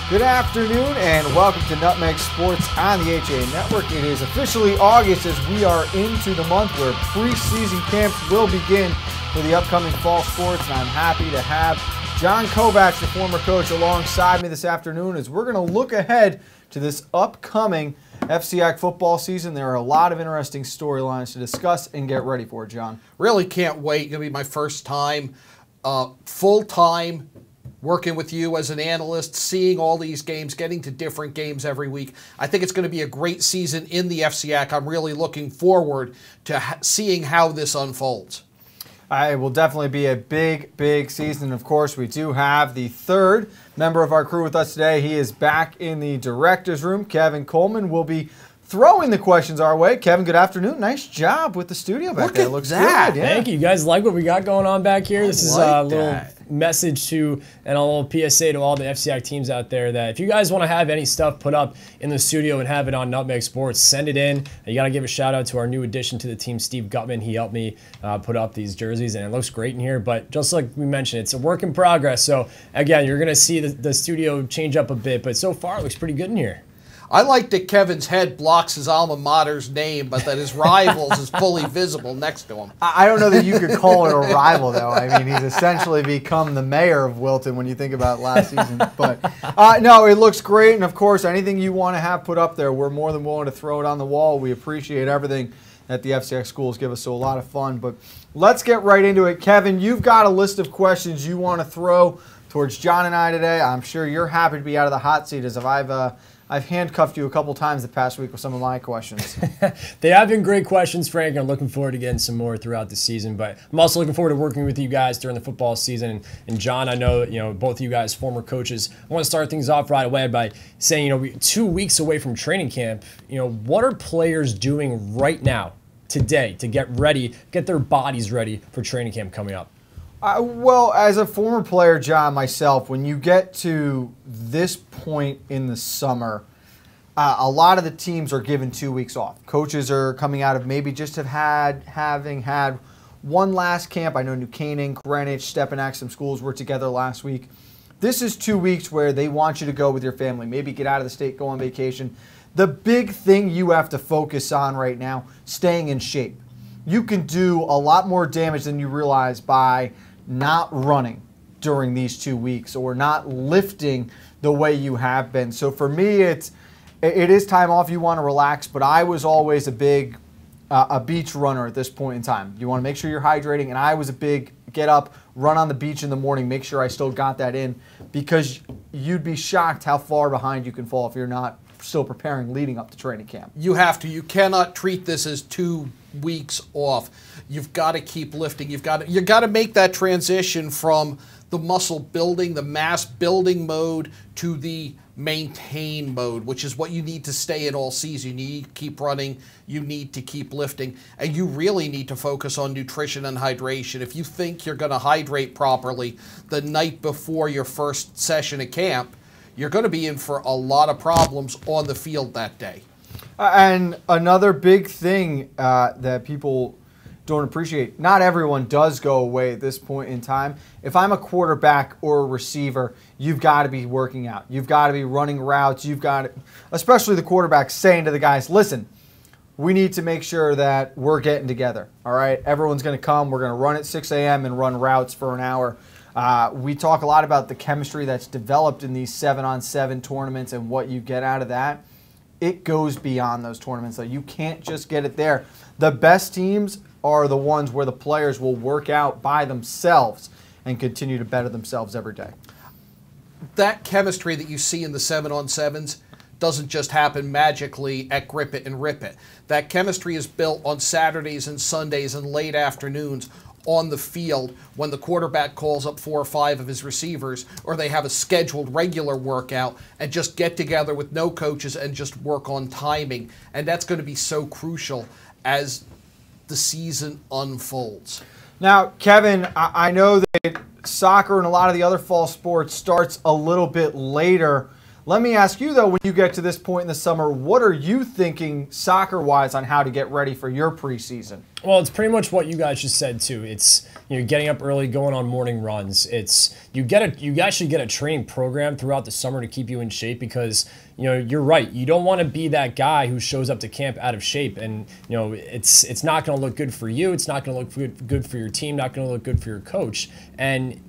Good afternoon and welcome to Nutmeg Sports on the HA Network. It is officially August as we are into the month where preseason camps will begin for the upcoming fall sports, and I'm happy to have John Kovacs, the former coach, alongside me this afternoon as we're going to look ahead to this upcoming FCIAC football season. There are a lot of interesting storylines to discuss and get ready for, John. Really can't wait. It's going to be my first time full-time working with you as an analyst, seeing all these games, getting to different games every week. I think it's going to be a great season in the FCIAC. I'm really looking forward to seeing how this unfolds. It will definitely be a big season. Of course, we do have the third member of our crew with us today. He is back in the director's room. Kevin Coleman will be throwing the questions our way. Kevin, good afternoon. Nice job with the studio back there. Looks good. Yeah. Thank you. You guys like what we got going on back here? This is a little message to and a little PSA to all the FCIAC teams out there that if you guys want to have any stuff put up in the studio and have it on Nutmeg Sports, send it in. You got to give a shout out to our new addition to the team, Steve Gutman. He helped me put up these jerseys, and it looks great in here. But just like we mentioned, it's a work in progress. So again, you're going to see the studio change up a bit, but so far it looks pretty good in here. I like that Kevin's head blocks his alma mater's name, but that his rivals is fully visible next to him. I don't know that you could call it a rival, though. I mean, he's essentially become the mayor of Wilton when you think about last season. But no, it looks great. And, of course, anything you want to have put up there, we're more than willing to throw it on the wall. We appreciate everything that the FCIAC schools give us, so a lot of fun. But let's get right into it. Kevin, you've got a list of questions you want to throw towards John and I today. I'm sure you're happy to be out of the hot seat as if I've handcuffed you a couple times the past week with some of my questions. They have been great questions, Frank. I'm looking forward to getting some more throughout the season, but I'm also looking forward to working with you guys during the football season. And John, I know both of you guys former coaches. I want to start things off right away by saying, we're 2 weeks away from training camp. What are players doing right now, today, to get ready, get their bodies ready for training camp coming up? Well, as a former player, John, myself, when you get to this point in the summer, a lot of the teams are given 2 weeks off. Coaches are coming out of maybe just having had one last camp. I know New Canaan, Greenwich, Stepinac, some schools were together last week. This is 2 weeks where they want you to go with your family, maybe get out of the state, go on vacation. The big thing you have to focus on right now, staying in shape. You can do a lot more damage than you realize by not running during these 2 weeks or not lifting the way you have been. So for me, it is time off. You want to relax, but I was always a big beach runner at this point in time. You want to make sure you're hydrating, and I was a big get up, run on the beach in the morning, make sure I still got that in, because you'd be shocked how far behind you can fall if you're not still preparing leading up to training camp. You have to. You cannot treat this as 2 weeks off. You've got to keep lifting. You've got to make that transition from the muscle building, the mass building mode to the maintain mode, which is what you need to stay in all season. You need to keep running. You need to keep lifting. And you really need to focus on nutrition and hydration. If you think you're going to hydrate properly the night before your first session at camp, you're going to be in for a lot of problems on the field that day. And another big thing that people don't appreciate, not everyone does go away at this point in time. If I'm a quarterback or a receiver, you've got to be working out. You've got to be running routes. You've got to, especially the quarterback, saying to the guys, listen, we need to make sure that we're getting together, all right? Everyone's going to come. We're going to run at 6 a.m. and run routes for an hour. We talk a lot about the chemistry that's developed in these 7-on-7 tournaments and what you get out of that. It goes beyond those tournaments. So you can't just get it there. The best teams are the ones where the players will work out by themselves and continue to better themselves every day. That chemistry that you see in the 7-on-7s doesn't just happen magically at Grip It and Rip It. That chemistry is built on Saturdays and Sundays and late afternoons on the field when the quarterback calls up 4 or 5 of his receivers, or they have a scheduled regular workout and just get together with no coaches and just work on timing. And that's going to be so crucial as the season unfolds. Now, Kevin, I know that soccer and a lot of the other fall sports starts a little bit later. Let me ask you, though, when you get to this point in the summer, what are you thinking soccer-wise on how to get ready for your preseason? Well, it's pretty much what you guys just said too. It's getting up early, going on morning runs. It's you actually get a training program throughout the summer to keep you in shape because you're right. You don't want to be that guy who shows up to camp out of shape, and it's not going to look good for you. It's not going to look good for your team. Not going to look good for your coach. And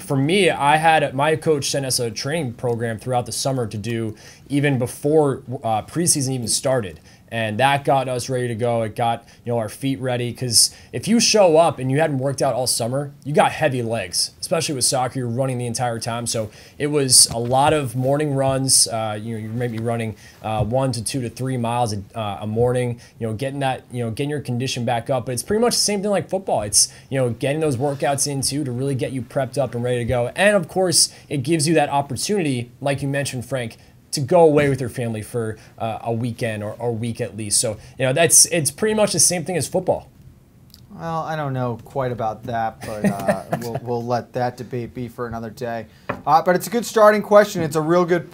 for me, I had my coach sent us a training program throughout the summer to do even before preseason even started. And that got us ready to go. It got our feet ready, because if you show up and you hadn't worked out all summer, you got heavy legs, especially with soccer. You're running the entire time, so it was a lot of morning runs. You're maybe running 1 to 2 to 3 miles a morning. Getting your condition back up. But it's pretty much the same thing like football. It's getting those workouts in too to really get you prepped up and ready to go. And of course, it gives you that opportunity, like you mentioned, Frank, to go away with your family for a weekend or a week at least. So it's pretty much the same thing as football. Well, I don't know quite about that, but we'll let that debate be for another day. But it's a good starting question. It's a real good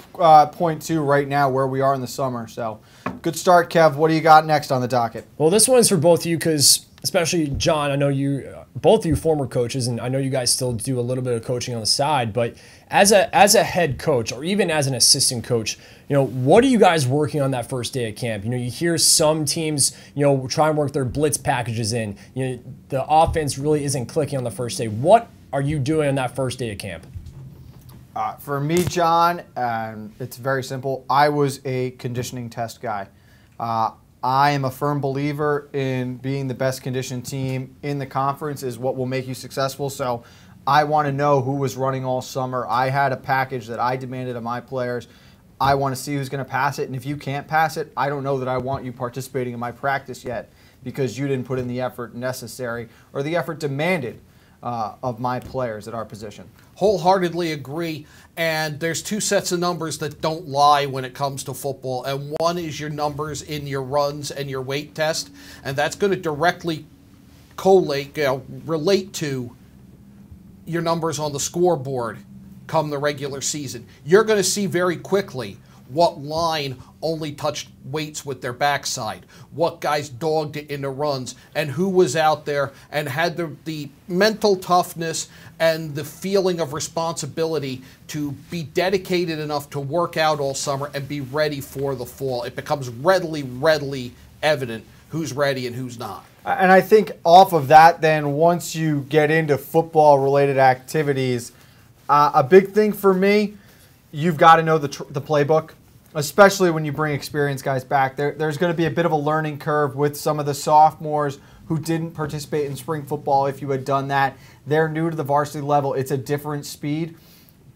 point too right now where we are in the summer. So good start, Kev. What do you got next on the docket? Well, this one's for both of you, because especially John, I know both of you former coaches, and I know you guys still do a little bit of coaching on the side, but as a head coach or even as an assistant coach, what are you guys working on that first day of camp? You hear some teams, try and work their blitz packages in. The offense really isn't clicking on the first day. What are you doing on that first day of camp? For me, John, it's very simple. I was a conditioning test guy. I am a firm believer in being the best conditioned team in the conference is what will make you successful. So I want to know who was running all summer. I had a package that I demanded of my players. I want to see who's going to pass it. And if you can't pass it, I don't know that I want you participating in my practice yet, because you didn't put in the effort necessary or the effort demanded of my players at our position. Wholeheartedly agree. And there's two sets of numbers that don't lie when it comes to football. And one is your numbers in your runs and your weight test. And that's going to directly relate to your numbers on the scoreboard come the regular season. You're going to see very quickly what line only touched weights with their backside, what guys dogged it in the runs, and who was out there and had the mental toughness and the feeling of responsibility to be dedicated enough to work out all summer and be ready for the fall. It becomes readily evident who's ready and who's not. And I think off of that, then, once you get into football-related activities, a big thing for me, you've got to know the playbook, especially when you bring experienced guys back. There's going to be a bit of a learning curve with some of the sophomores who didn't participate in spring football. If you had done that, they're new to the varsity level. It's a different speed.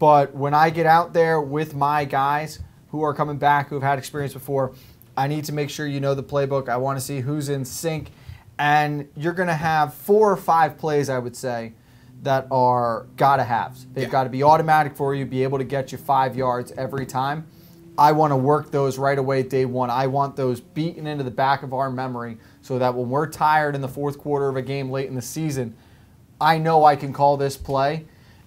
But when I get out there with my guys who are coming back, who have had experience before, I need to make sure you know the playbook. I want to see who's in sync. And you're going to have 4 or 5 plays, I would say, that are gotta-haves. They've got to be automatic for you, be able to get you 5 yards every time. I want to work those right away day one. I want those beaten into the back of our memory so that when we're tired in the fourth quarter of a game late in the season, I know I can call this play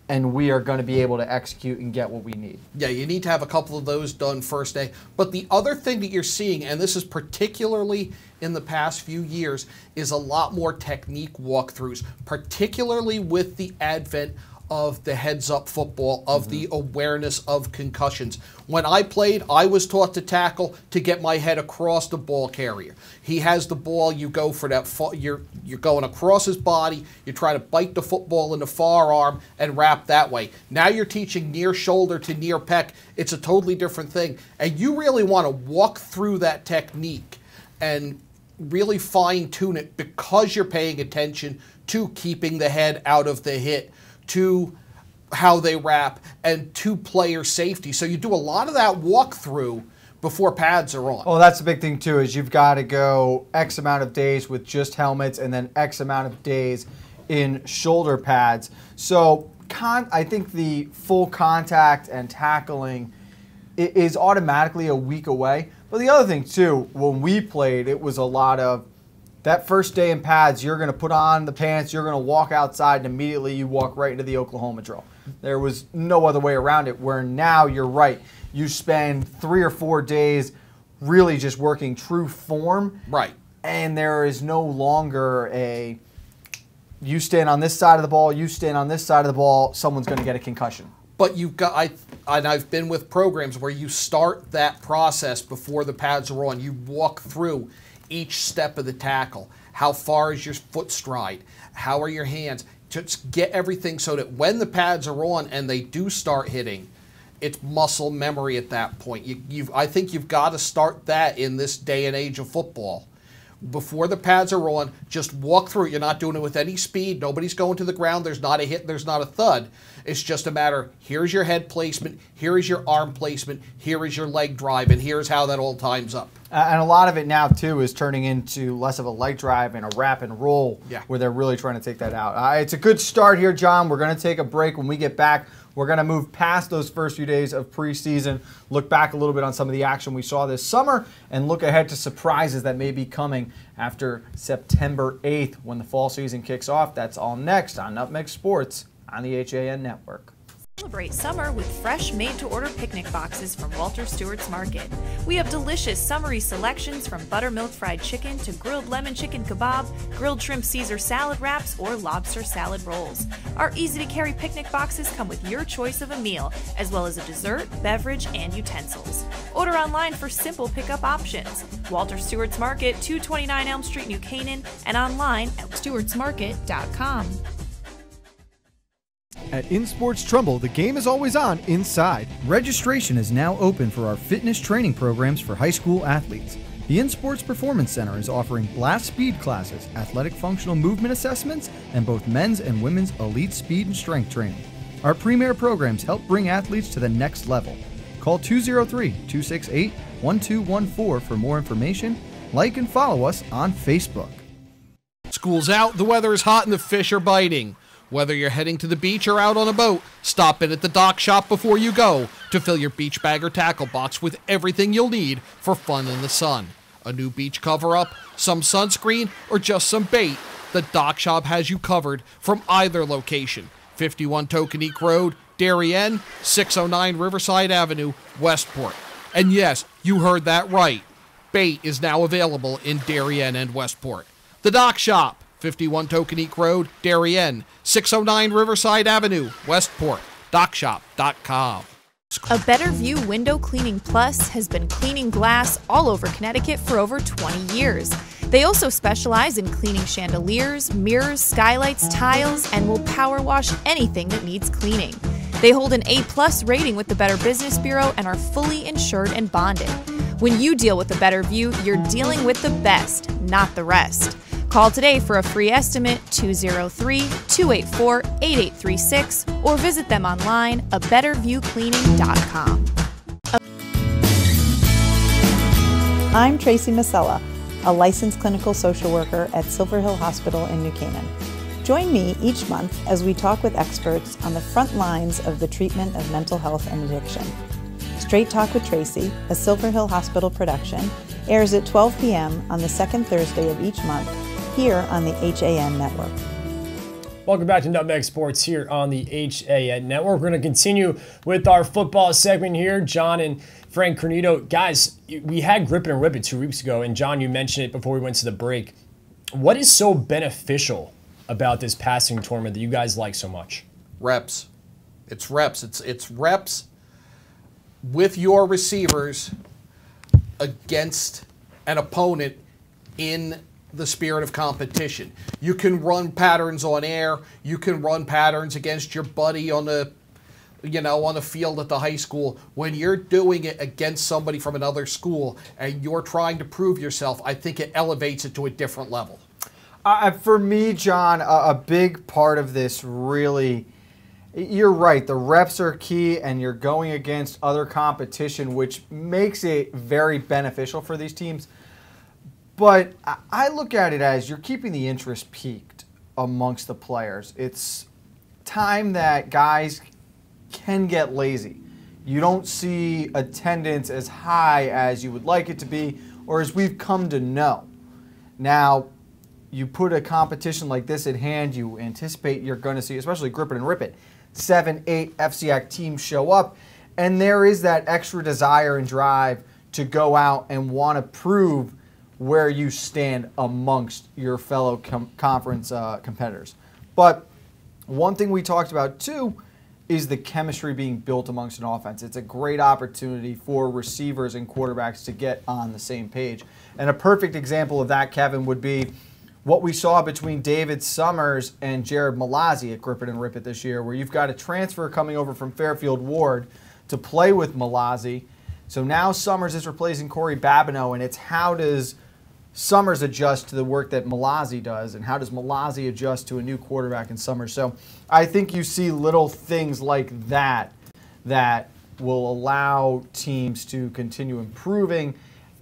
and we are going to be able to execute and get what we need. Yeah, you need to have a couple of those done first day. But the other thing that you're seeing, and this is particularly in the past few years, is a lot more technique walkthroughs, particularly with the advent of the heads-up football, of the awareness of concussions. When I played, I was taught to tackle to get my head across the ball carrier. He has the ball, you go for that, you're going across his body, you try to bite the football in the forearm and wrap that way. Now you're teaching near shoulder to near pec. It's a totally different thing. And you really want to walk through that technique and really fine-tune it, because you're paying attention to keeping the head out of the hit, to how they wrap, and to player safety. So you do a lot of that walkthrough before pads are on. Well, that's the big thing too, is you've got to go X amount of days with just helmets and then X amount of days in shoulder pads. So I think the full contact and tackling is automatically a week away. But the other thing too, when we played, it was a lot of that first day in pads, you're going to put on the pants, you're going to walk outside, and immediately you walk right into the Oklahoma drill. There was no other way around it, where now you're right. You spend 3 or 4 days really just working true form. Right. and there is no longer a you stand on this side of the ball, you stand on this side of the ball, someone's going to get a concussion. But you've got, I've been with programs where you start that process before the pads are on. You walk through each step of the tackle. How far is your foot stride? How are your hands? Just get everything so that when the pads are on and they do start hitting, it's muscle memory at that point. I think you've got to start that in this day and age of football. Before the pads are on, just walk through it. You're not doing it with any speed. Nobody's going to the ground. There's not a hit. There's not a thud. It's just a matter, here's your head placement, here is your arm placement, here is your leg drive, and here's how that all times up. And a lot of it now, too, is turning into less of a leg drive and a wrap and roll, where they're really trying to take that out. It's a good start here, John. We're going to take a break. When we get back, we're going to move past those first few days of preseason, look back a little bit on some of the action we saw this summer, and look ahead to surprises that may be coming after September 8th when the fall season kicks off. That's all next on Nutmeg Sports on the HAN Network. Celebrate summer with fresh made-to-order picnic boxes from Walter Stewart's Market. We have delicious summery selections from buttermilk fried chicken to grilled lemon chicken kebab, grilled shrimp Caesar salad wraps, or lobster salad rolls. Our easy-to-carry picnic boxes come with your choice of a meal, as well as a dessert, beverage, and utensils. Order online for simple pickup options. Walter Stewart's Market, 229 Elm Street, New Canaan, and online at stewartsmarket.com. At InSports Trumbull, the game is always on inside. Registration is now open for our fitness training programs for high school athletes. The InSports Performance Center is offering blast speed classes, athletic functional movement assessments, and both men's and women's elite speed and strength training. Our premier programs help bring athletes to the next level. Call 203-268-1214 for more information. Like and follow us on Facebook. School's out, the weather is hot, and the fish are biting. Whether you're heading to the beach or out on a boat, stop in at the dock shop before you go to fill your beach bag or tackle box with everything you'll need for fun in the sun. A new beach cover-up, some sunscreen, or just some bait, the dock shop has you covered from either location. 51 Tokenique Road, Darien, 609 Riverside Avenue, Westport. And yes, you heard that right. Bait is now available in Darien and Westport. The dock shop, 51 Tokenique Road, Darien, 609 Riverside Avenue, Westport, dockshop.com. A Better View Window Cleaning Plus has been cleaning glass all over Connecticut for over 20 years. They also specialize in cleaning chandeliers, mirrors, skylights, tiles, and will power wash anything that needs cleaning. They hold an A+ rating with the Better Business Bureau and are fully insured and bonded. When you deal with a Better View, you're dealing with the best, not the rest. Call today for a free estimate, 203-284-8836, or visit them online, abetterviewcleaning.com. I'm Tracy Masella, a licensed clinical social worker at Silver Hill Hospital in New Canaan. Join me each month as we talk with experts on the front lines of the treatment of mental health and addiction. Straight Talk with Tracy, a Silver Hill Hospital production, airs at 12 p.m. on the second Thursday of each month, here on the HAN Network. Welcome back to Nutmeg Sports here on the HAN Network. We're going to continue with our football segment here. John and Frank Granito. Guys, we had Grip It and Rip It 2 weeks ago, and John, you mentioned it before we went to the break. What is so beneficial about this passing tournament that you guys like so much? Reps. It's reps. It's reps with your receivers against an opponent in the spirit of competition. You can run patterns on air. You can run patterns against your buddy on the, on the field at the high school. When you're doing it against somebody from another school and you're trying to prove yourself, I think it elevates it to a different level. For me, John, a big part of this really, you're right, the reps are key and you're going against other competition, which makes it very beneficial for these teams. But I look at it as you're keeping the interest peaked amongst the players. It's time that guys can get lazy. You don't see attendance as high as you would like it to be or as we've come to know. Now, you put a competition like this at hand, you anticipate you're going to see, especially Grip It and Rip It, 7, 8 FCAC teams show up, and there is that extra desire and drive to go out and want to prove where you stand amongst your fellow conference competitors. But one thing we talked about too is the chemistry being built amongst an offense. It's a great opportunity for receivers and quarterbacks to get on the same page. And a perfect example of that, Kevin, would be what we saw between David Summers and Jared Malazzi at Grip It and Rip It this year, where you've got a transfer coming over from Fairfield Ward to play with Malazzi. So now Summers is replacing Corey Babineau, and it's how does Summers adjust to the work that Malazzi does, and how does Malazzi adjust to a new quarterback in Summers? So I think you see little things like that that will allow teams to continue improving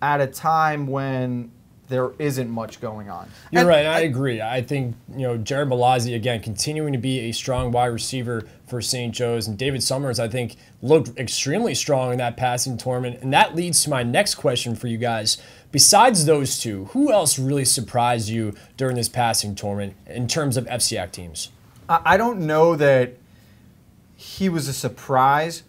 at a time when there isn't much going on. You're right. I agree. I think, Jared Malazzi, again, continuing to be a strong wide receiver for St. Joe's. And David Summers, I think, looked extremely strong in that passing tournament. And that leads to my next question for you guys. Besides those two, who else really surprised you during this passing tournament in terms of FCAC teams? I don't know that he was a surprise.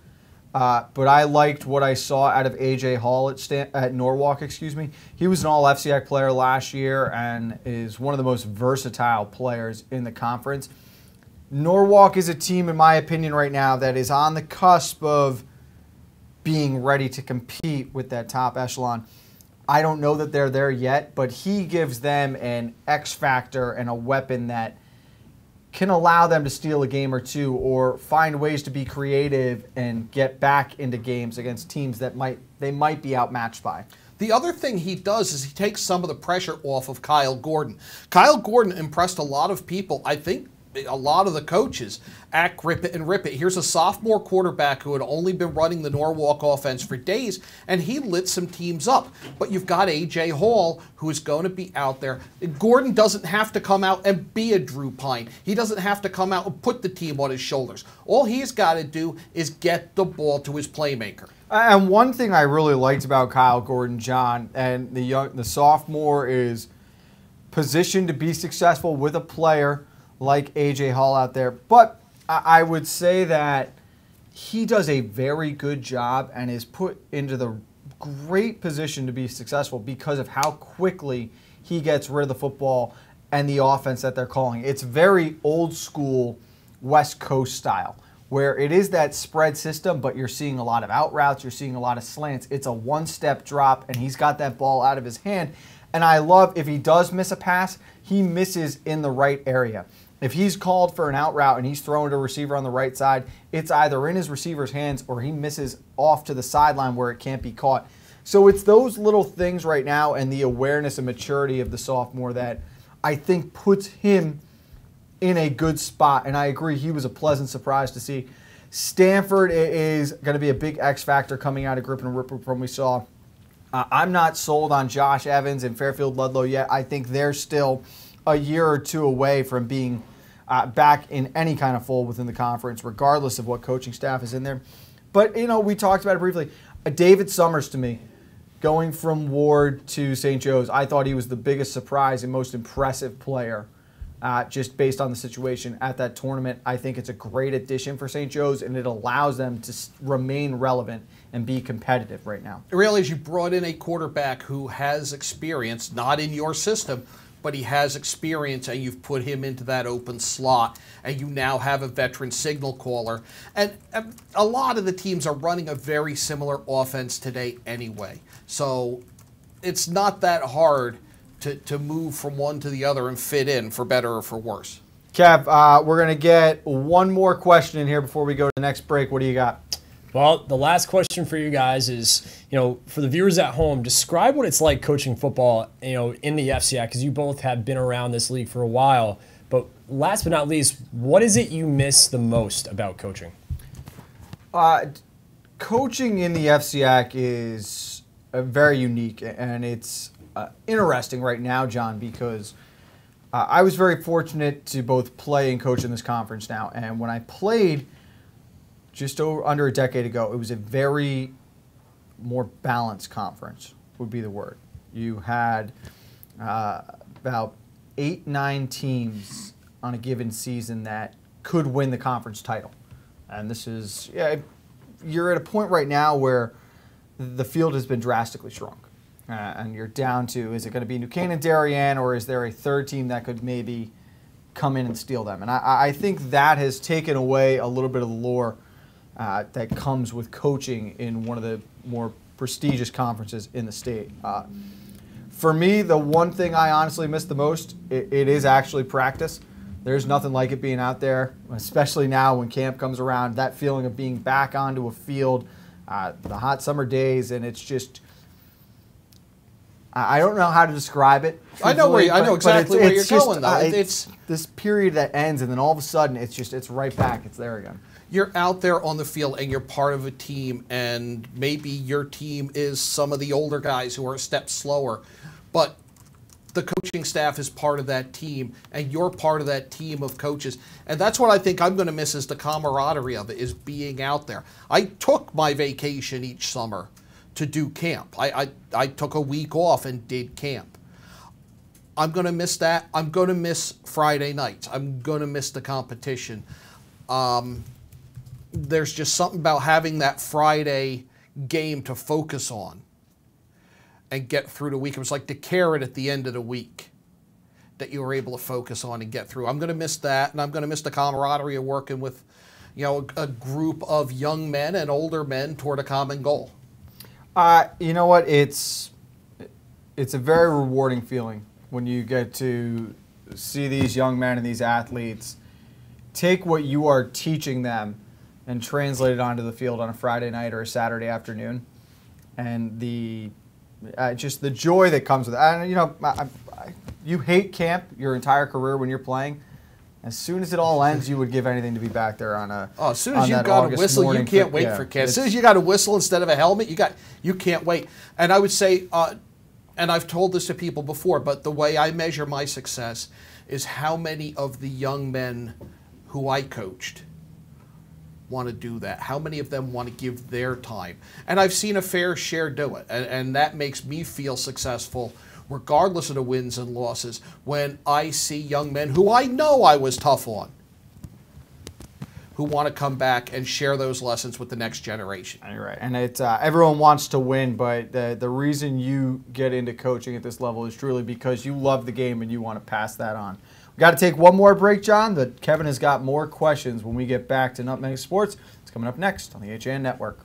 But I liked what I saw out of A.J. Hall at Norwalk. He was an all-FCAC player last year and is one of the most versatile players in the conference. Norwalk is a team, in my opinion, right now that is on the cusp of being ready to compete with that top echelon. I don't know that they're there yet, but he gives them an X factor and a weapon that can allow them to steal a game or two or find ways to be creative and get back into games against teams that they might be outmatched by. The other thing he does is he takes some of the pressure off of Kyle Gordon. Kyle Gordon impressed a lot of people, I think a lot of the coaches at Grip It and Rip It. Here's a sophomore quarterback who had only been running the Norwalk offense for days, and he lit some teams up. But you've got A.J. Hall, who is going to be out there. Gordon doesn't have to come out and be a Drew Pine. He doesn't have to come out and put the team on his shoulders. All he's got to do is get the ball to his playmaker. And one thing I really liked about Kyle Gordon, John, and the sophomore is positioned to be successful with a player like A.J. Hall out there. But I would say that he does a very good job and is put into the great position to be successful because of how quickly he gets rid of the football and the offense that they're calling. It's very old school West Coast style, where it is that spread system, but you're seeing a lot of out routes, you're seeing a lot of slants. It's a one-step drop, and he's got that ball out of his hand. And I love if he does miss a pass, he misses in the right area. If he's called for an out route and he's throwing to a receiver on the right side, it's either in his receiver's hands or he misses off to the sideline where it can't be caught. So it's those little things right now and the awareness and maturity of the sophomore that I think puts him in a good spot. And I agree, he was a pleasant surprise to see. Stanford is going to be a big X factor coming out of Grip and Rip It from we saw. I'm not sold on Josh Evans and Fairfield Ludlow yet. I think they're still a year or two away from being back in any kind of fold within the conference, regardless of what coaching staff is in there. But, we talked about it briefly. David Summers, to me, going from Ward to St. Joe's, I thought he was the biggest surprise and most impressive player just based on the situation at that tournament. I think it's a great addition for St. Joe's, and it allows them to remain relevant and be competitive right now. I realize you brought in a quarterback who has experience, not in your system, but he has experience, and you've put him into that open slot, and you now have a veteran signal caller. And a lot of the teams are running a very similar offense today anyway. So it's not that hard to move from one to the other and fit in, for better or for worse. Kev, we're going to get one more question in here before we go to the next break. What do you got? Well, the last question for you guys is, for the viewers at home, describe what it's like coaching football, in the FCAC, because you both have been around this league for a while. But last but not least, what is it you miss the most about coaching? Coaching in the FCAC is very unique, and it's interesting right now, John, because I was very fortunate to both play and coach in this conference now. And when I played just under a decade ago, it was a very more balanced conference, would be the word. You had about 8-9 teams on a given season that could win the conference title. And this is, you're at a point right now where the field has been drastically shrunk. and you're down to, is it going to be New Canaan, Darien, or is there a third team that could maybe come in and steal them? And I think that has taken away a little bit of the lure that comes with coaching in one of the more prestigious conferences in the state. For me, the one thing I honestly miss the most, it is actually practice. There's nothing like it being out there, especially now when camp comes around, that feeling of being back onto a field, the hot summer days, and it's just, I don't know how to describe it. I know exactly where you're going, though. It's this period that ends, and then all of a sudden, it's right back. It's there again. You're out there on the field, and you're part of a team, and maybe your team is some of the older guys who are a step slower, but the coaching staff is part of that team, and you're part of that team of coaches. And that's what I think I'm going to miss, is the camaraderie of it, is being out there. I took my vacation each summer to do camp. I took a week off and did camp. I'm going to miss that. I'm going to miss Friday nights. I'm going to miss the competition. There's just something about having that Friday game to focus on and get through the week. It was like the carrot at the end of the week that you were able to focus on and get through. I'm going to miss that, and I'm going to miss the camaraderie of working with, a group of young men and older men toward a common goal. You know what? It's a very rewarding feeling when you get to see these young men and these athletes take what you are teaching them and translate it onto the field on a Friday night or a Saturday afternoon, and just the joy that comes with it. And you hate camp your entire career when you're playing. As soon as it all ends, you would give anything to be back there on a. Oh, as soon as you got a whistle, you can't wait for camp. As soon as you got a whistle instead of a helmet, you can't wait. And I would say, and I've told this to people before, but the way I measure my success is how many of the young men who I coached want to do that. How many of them want to give their time? And I've seen a fair share do it, and that makes me feel successful, regardless of the wins and losses, when I see young men who I know I was tough on, who want to come back and share those lessons with the next generation. You're right. And it's everyone wants to win, but the reason you get into coaching at this level is truly because you love the game and you want to pass that on. We've got to take one more break, John, but Kevin has got more questions when we get back to Nutmeg Sports. It's coming up next on the HAN Network.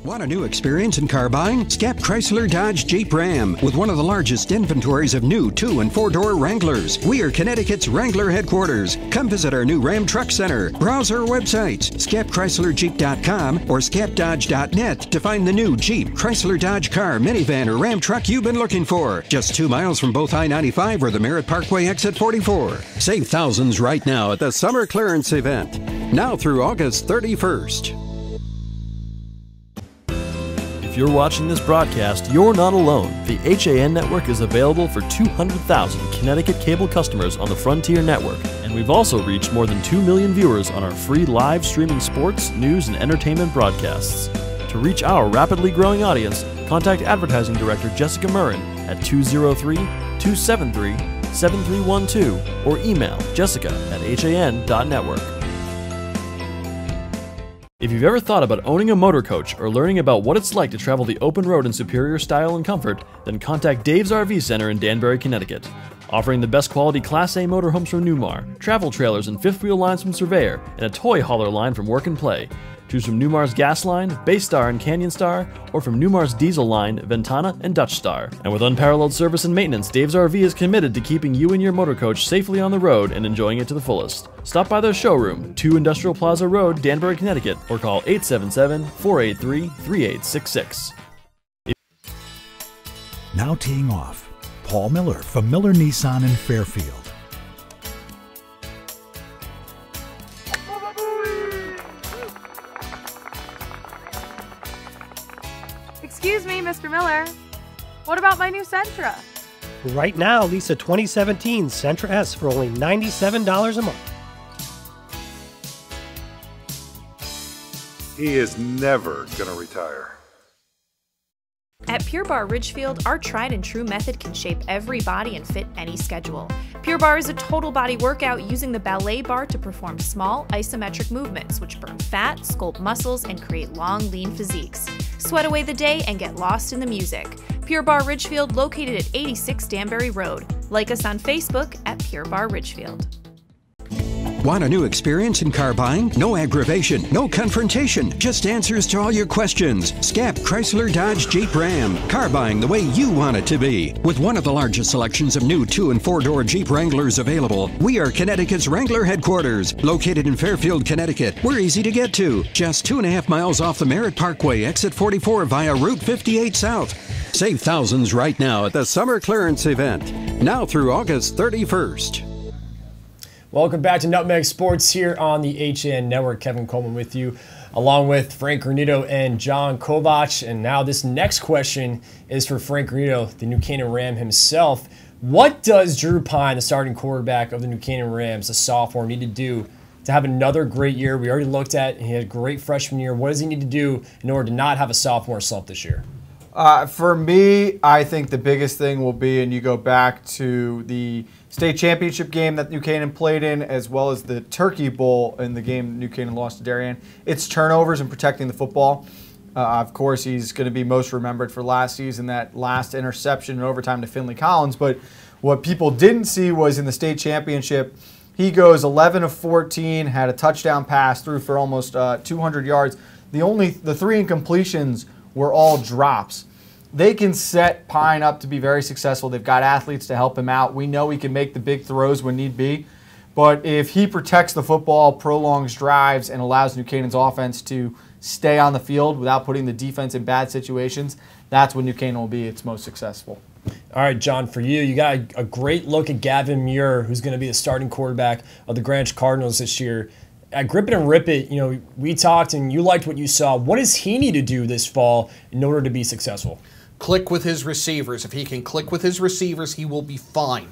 Want a new experience in car buying? Scap Chrysler Dodge Jeep Ram with one of the largest inventories of new 2- and 4-door Wranglers. We are Connecticut's Wrangler headquarters. Come visit our new Ram Truck Center. Browse our websites, scapchryslerjeep.com or scapdodge.net to find the new Jeep, Chrysler Dodge car, minivan, or Ram truck you've been looking for. Just 2 miles from both I-95 or the Merritt Parkway exit 44. Save thousands right now at the summer clearance event. Now through August 31st. If you're watching this broadcast, you're not alone. The HAN Network is available for 200,000 Connecticut cable customers on the Frontier Network, and we've also reached more than 2 million viewers on our free live streaming sports, news, and entertainment broadcasts. To reach our rapidly growing audience, contact Advertising Director Jessica Murrin at 203-273-7312 or email jessica@han.network. If you've ever thought about owning a motor coach or learning about what it's like to travel the open road in superior style and comfort, then contact Dave's RV Center in Danbury, Connecticut. Offering the best quality Class A motorhomes from Newmar, travel trailers and fifth wheel lines from Surveyor, and a toy hauler line from Work and Play. Choose from Newmar's Gas Line, Baystar and Canyon Star, or from Newmar's Diesel Line, Ventana and Dutch Star. And with unparalleled service and maintenance, Dave's RV is committed to keeping you and your motor coach safely on the road and enjoying it to the fullest. Stop by their showroom, 2 Industrial Plaza Road, Danbury, Connecticut, or call 877-483-3866. Now teeing off, Paul Miller from Miller Nissan in Fairfield. Excuse me, Mr. Miller. What about my new Sentra? Right now, lease a 2017 Sentra S for only $97 a month. He is never going to retire. At Pure Barre Ridgefield, our tried and true method can shape every body and fit any schedule. Pure Barre is a total body workout using the ballet bar to perform small isometric movements which burn fat, sculpt muscles, and create long, lean physiques. Sweat away the day and get lost in the music. Pure Pure Bar Ridgefield, located at 86 Danbury Road. Like us on Facebook at Pure Bar Ridgefield. Want a new experience in car buying? No aggravation, no confrontation, just answers to all your questions. Scap Chrysler Dodge Jeep Ram. Car buying the way you want it to be. With one of the largest selections of new 2- and 4-door Jeep Wranglers available, we are Connecticut's Wrangler headquarters. Located in Fairfield, Connecticut, we're easy to get to. Just 2.5 miles off the Merritt Parkway, exit 44 via Route 58 South. Save thousands right now at the Summer Clearance Event. Now through August 31st. Welcome back to Nutmeg Sports here on the HN Network. Kevin Coleman with you, along with Frank Granito and John Kovach. And now this next question is for Frank Granito, the New Canaan Ram himself. What does Drew Pine, the starting quarterback of the New Canaan Rams, the sophomore, need to do to have another great year? We already looked at, he had a great freshman year. What does he need to do in order to not have a sophomore slump this year? For me, I think the biggest thing will be, and you go back to the state championship game that New Canaan played in, as well as the Turkey Bowl in the game New Canaan lost to Darien, it's turnovers and protecting the football. Of course, he's going to be most remembered for last season, that last interception in overtime to Finley Collins. But what people didn't see was in the state championship, he goes 11 of 14, had a touchdown pass, threw for almost 200 yards. The 3 incompletions were all drops. They can set Pine up to be very successful. They've got athletes to help him out. We know he can make the big throws when need be. But if he protects the football, prolongs drives, and allows New Canaan's offense to stay on the field without putting the defense in bad situations, that's when New Canaan will be its most successful. All right, John, for you, you got a great look at Gavin Muir, who's going to be the starting quarterback of the Greenwich Cardinals this year. At Grip It and Rip It, we talked and you liked what you saw. What does he need to do this fall in order to be successful? Click with his receivers. If he can click with his receivers, he will be fine.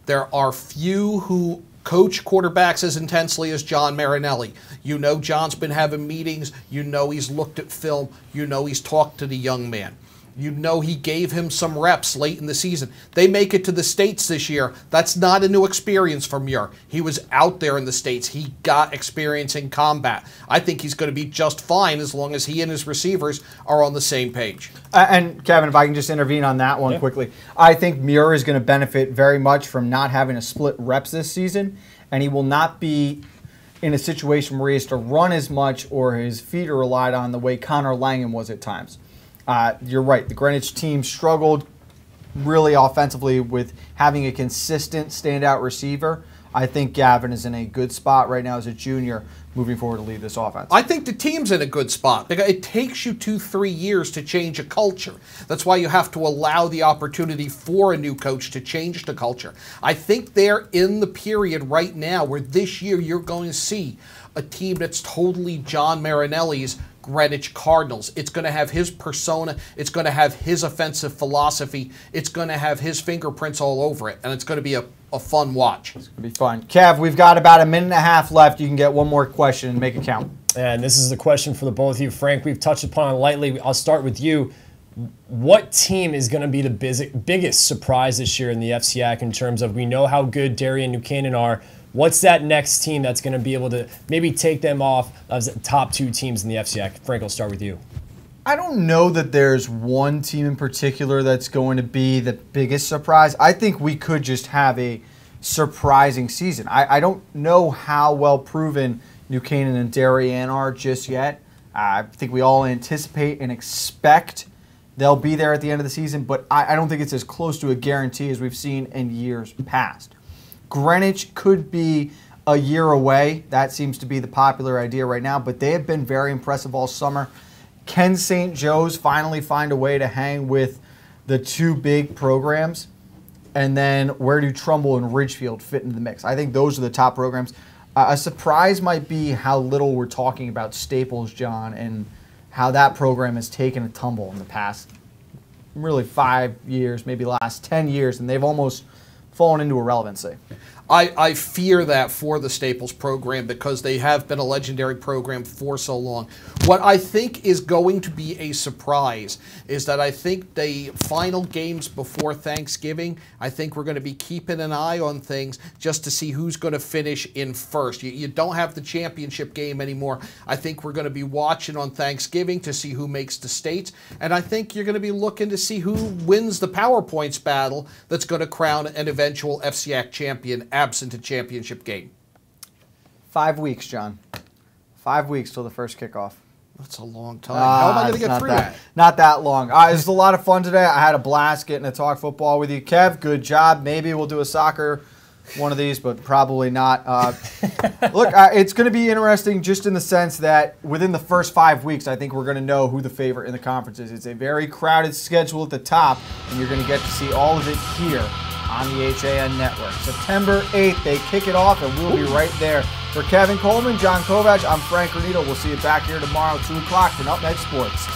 There are few who coach quarterbacks as intensely as John Marinelli. You know John's been having meetings. You know he's looked at film. You know he's talked to the young man. You know he gave him some reps late in the season. They make it to the States this year. That's not a new experience for Muir. He was out there in the States. He got experience in combat. I think he's going to be just fine as long as he and his receivers are on the same page. And Kevin, if I can just intervene on that one quickly. I think Muir is going to benefit very much from not having to split reps this season, and he will not be in a situation where he has to run as much or his feet are relied on the way Connor Langham was at times. You're right. The Greenwich team struggled really offensively with having a consistent standout receiver. I think Gavin is in a good spot right now as a junior moving forward to lead this offense. I think the team's in a good spot because it takes you 2-3 years to change a culture. That's why you have to allow the opportunity for a new coach to change the culture. I think they're in the period right now where this year you're going to see a team that's totally John Marinelli's Greenwich Cardinals. It's going to have his persona. It's going to have his offensive philosophy. It's going to have his fingerprints all over it, and it's going to be a fun watch. It's going to be fun. Kev, we've got about a minute and a half left. You can get one more question and make it count. And this is the question for the both of you. Frank, we've touched upon it lightly. I'll start with you. What team is going to be the biggest surprise this year in the FCIAC in terms of, we know how good Darien and New Canaan are. What's that next team that's going to be able to maybe take them off as the top 2 teams in the FCIAC? Frank, I'll start with you. I don't know that there's one team in particular that's going to be the biggest surprise. I think we could just have a surprising season. I don't know how well proven New Canaan and Darien are just yet. I think we all anticipate and expect they'll be there at the end of the season, but I don't think it's as close to a guarantee as we've seen in years past. Greenwich could be a year away. That seems to be the popular idea right now, but they have been very impressive all summer. Can St. Joe's finally find a way to hang with the 2 big programs? And then where do Trumbull and Ridgefield fit into the mix? I think those are the top programs. A surprise might be how little we're talking about Staples, John, and how that program has taken a tumble in the past really 5 years, maybe last 10 years, and they've almost fallen into irrelevancy. I fear that for the Staples program because they have been a legendary program for so long. What I think is going to be a surprise is that I think the final games before Thanksgiving, I think we're going to be keeping an eye on things just to see who's going to finish in first. You don't have the championship game anymore. I think we're going to be watching on Thanksgiving to see who makes the states, and I think you're going to be looking to see who wins the PowerPoints battle that's going to crown an eventual FCIAC champion absent a championship game. 5 weeks, John. 5 weeks till the first kickoff. That's a long time. How am I going to get through that? Not that long. It was a lot of fun today. I had a blast getting to talk football with you. Kev, good job. Maybe we'll do a soccer one of these, but probably not. Look, it's going to be interesting just in the sense that within the first 5 weeks, I think we're going to know who the favorite in the conference is. It's a very crowded schedule at the top, and you're going to get to see all of it here on the HAN Network. September 8th, they kick it off, and we'll be right there. For Kevin Coleman, John Kovac, I'm Frank Granito. We'll see you back here tomorrow, 2 o'clock for Nutmeg Sports.